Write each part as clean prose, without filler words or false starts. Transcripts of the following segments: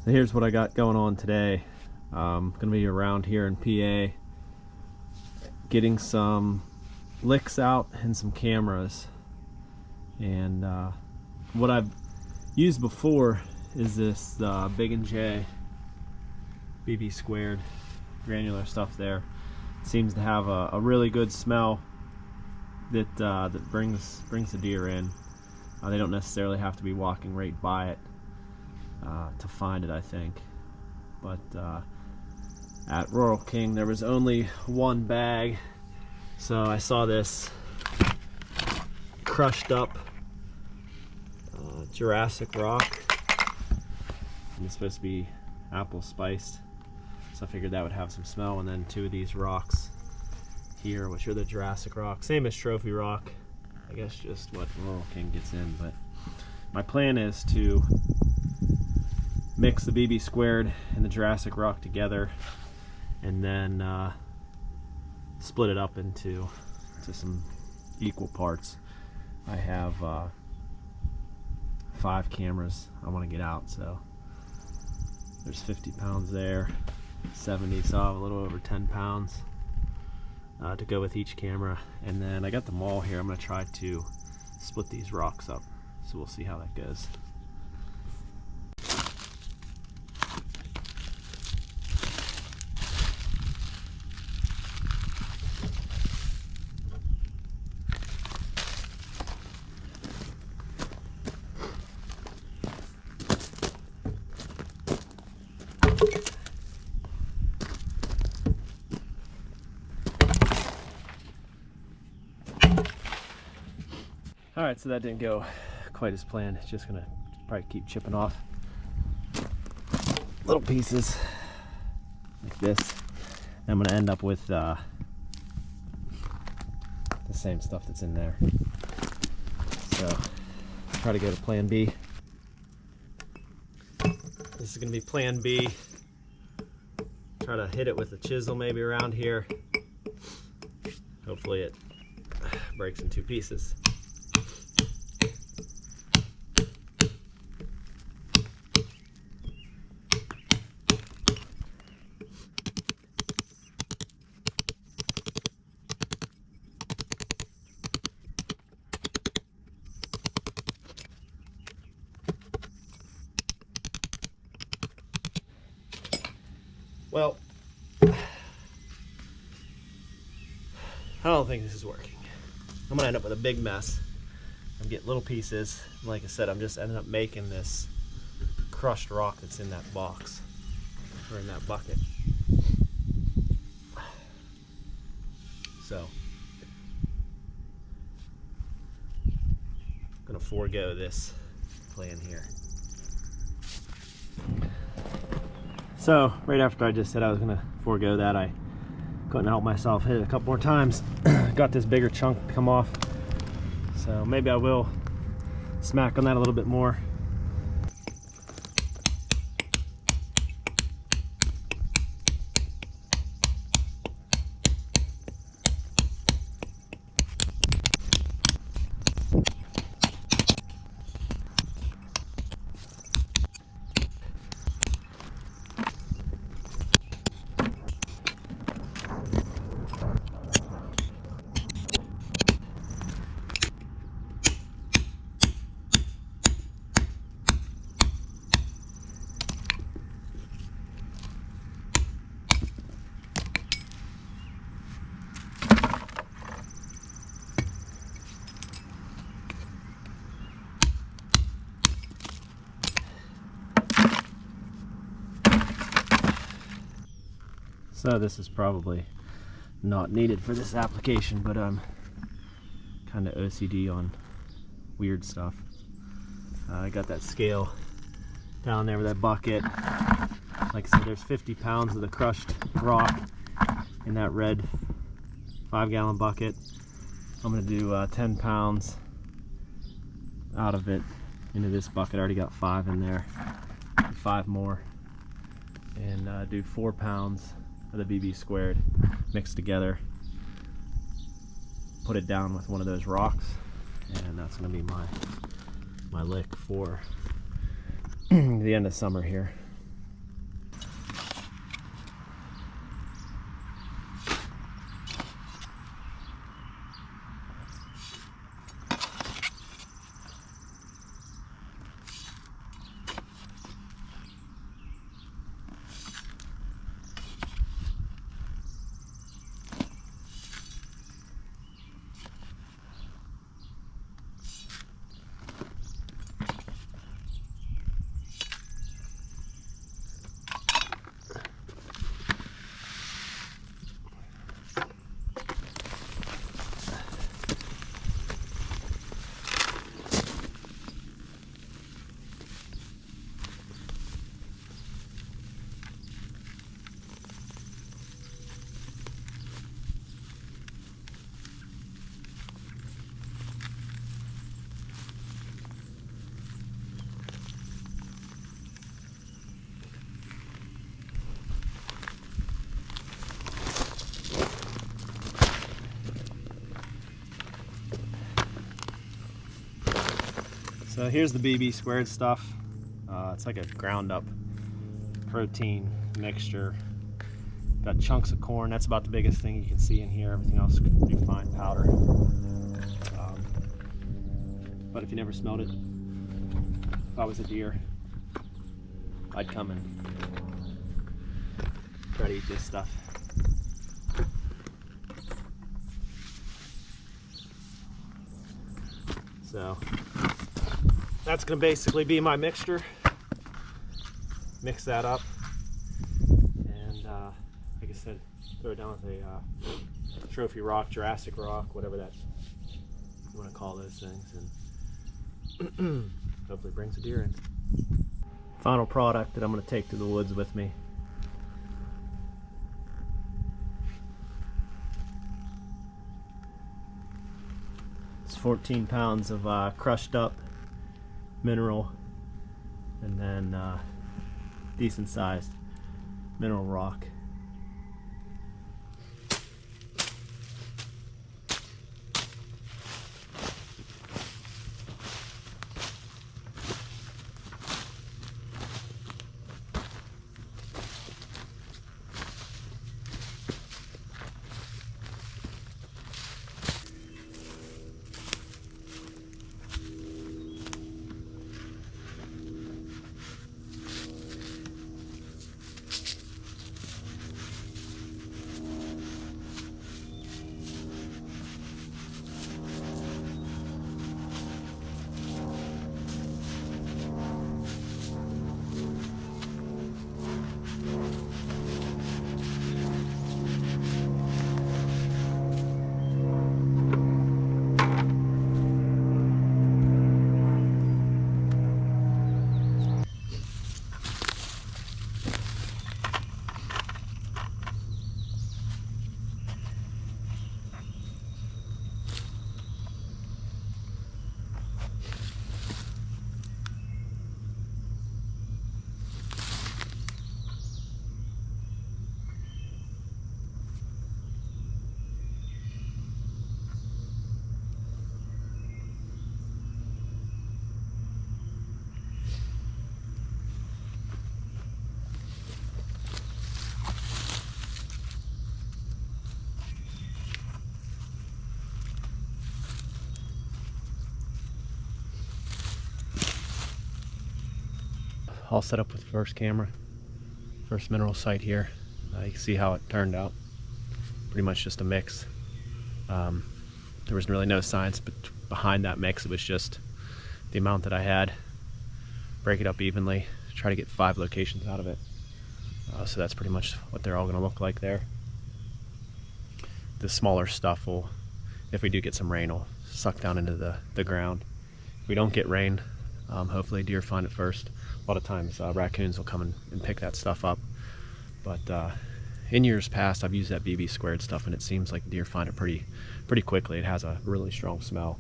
So here's what I got going on today. Gonna be around here in PA getting some licks out and some cameras. And what I've used before is this Big & J BB squared granular stuff there. It seems to have a really good smell that that brings the deer in. They don't necessarily have to be walking right by it to find it, I think. But at Rural King there was only one bag, so I saw this crushed up Jurassic rock, and it's supposed to be apple spiced, so I figured that would have some smell. And then two of these rocks here, which are the Jurassic rock, same as Trophy rock, I guess just what Rural King gets in. But my plan is to mix the BB squared and the Jurassic rock together, and then split it up into some equal parts. I have 5 cameras I want to get out, so there's 50 pounds there, 70, so I'll have a little over 10 pounds to go with each camera. And then I got the maul here. I'm going to try to split these rocks up, so we'll see how that goes. Alright, so that didn't go quite as planned. It's just gonna probably keep chipping off little pieces like this. I'm gonna end up with the same stuff that's in there. So try to go to plan B. This is gonna be plan B. Try to hit it with a chisel maybe around here. Hopefully it breaks in 2 pieces. Well, I don't think this is working. I'm gonna end up with a big mess. I'm getting little pieces. Like I said, I'm just ending up making this crushed rock that's in that box, or in that bucket. So, I'm gonna forego this plan here. So right after I just said I was gonna forego that, I couldn't help myself, hit it a couple more times. Got this bigger chunk to come off, so maybe I will smack on that a little bit more. So this is probably not needed for this application, but I'm kind of OCD on weird stuff. I got that scale down there with that bucket. Like I said, there's 50 pounds of the crushed rock in that red 5-gallon bucket. I'm gonna do 10 pounds out of it into this bucket. I already got 5 in there, 5 more, and do 4 pounds of the BB squared mixed together, put it down with one of those rocks, and that's going to be my lick for the end of summer here. So here's the BB squared stuff. It's like a ground up protein mixture. Got chunks of corn. That's about the biggest thing you can see in here. Everything else is pretty fine powder. But if you never smelled it, if I was a deer, I'd come and try to eat this stuff. So that's gonna basically be my mixture. Mix that up, and like I said, throw it down with a trophy rock, Jurassic rock, whatever that you want to call those things, and hopefully brings a deer in. Final product that I'm going to take to the woods with me. It's 14 pounds of crushed up mineral, and then decent sized mineral rock. All set up with the first camera, first mineral site here. You can see how it turned out. Pretty much just a mix. There was really no science behind that mix. It was just the amount that I had. Break it up evenly, try to get 5 locations out of it. So that's pretty much what they're all going to look like there. The smaller stuff will, if we do get some rain, will suck down into the ground. If we don't get rain, hopefully deer find it first. A lot of times raccoons will come and pick that stuff up. But in years past, I've used that BB squared stuff, and it seems like deer find it pretty quickly. It has a really strong smell.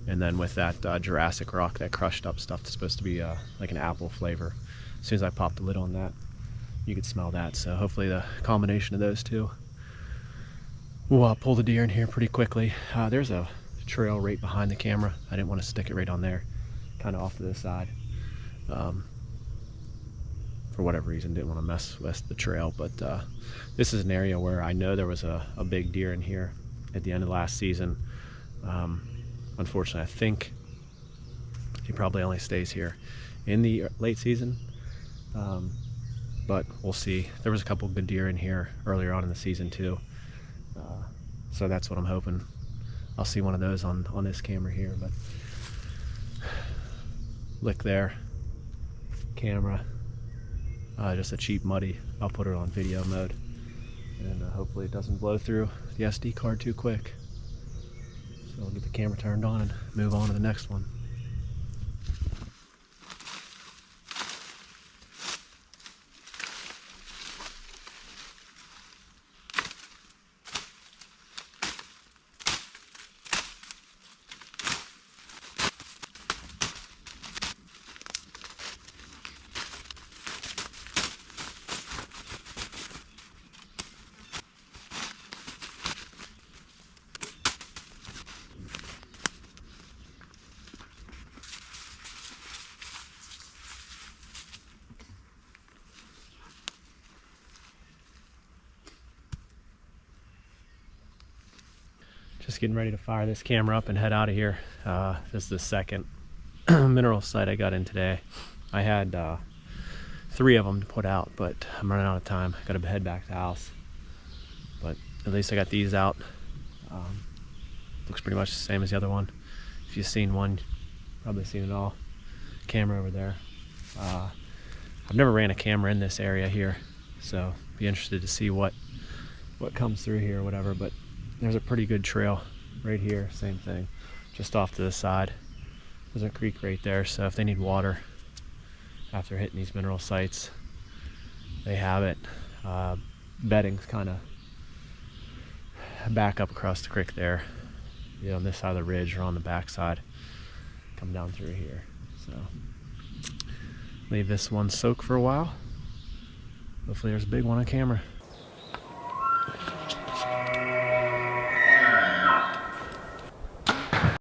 And then with that Jurassic rock, that crushed up stuff that's supposed to be like an apple flavor, as soon as I popped the lid on that, you could smell that. So hopefully the combination of those two will pull the deer in here pretty quickly. There's a trail right behind the camera. I didn't want to stick it right on there, kind of off to the side. For whatever reason, didn't want to mess with the trail, but this is an area where I know there was a big deer in here at the end of last season. Unfortunately, I think he probably only stays here in the late season, but we'll see. There was a couple good deer in here earlier on in the season too, so that's what I'm hoping. I'll see one of those on this camera here. But look there, camera, just a cheap muddy. I'll put it on video mode, and hopefully it doesn't blow through the SD card too quick. So I'll get the camera turned on and move on to the next one. just getting ready to fire this camera up and head out of here. This is the second mineral site I got in today. I had 3 of them to put out, but I'm running out of time. Gotta head back to the house. But at least I got these out. Looks pretty much the same as the other one. If you've seen one, you've probably seen it all. Camera over there. I've never ran a camera in this area here, so be interested to see what comes through here or whatever. But there's a pretty good trail right here, same thing, just off to the side. There's a creek right there, so if they need water after hitting these mineral sites, they have it. Bedding's kind of back up across the creek there, you know, on this side of the ridge or on the back side. Come down through here. So leave this one soak for a while. Hopefully there's a big one on camera.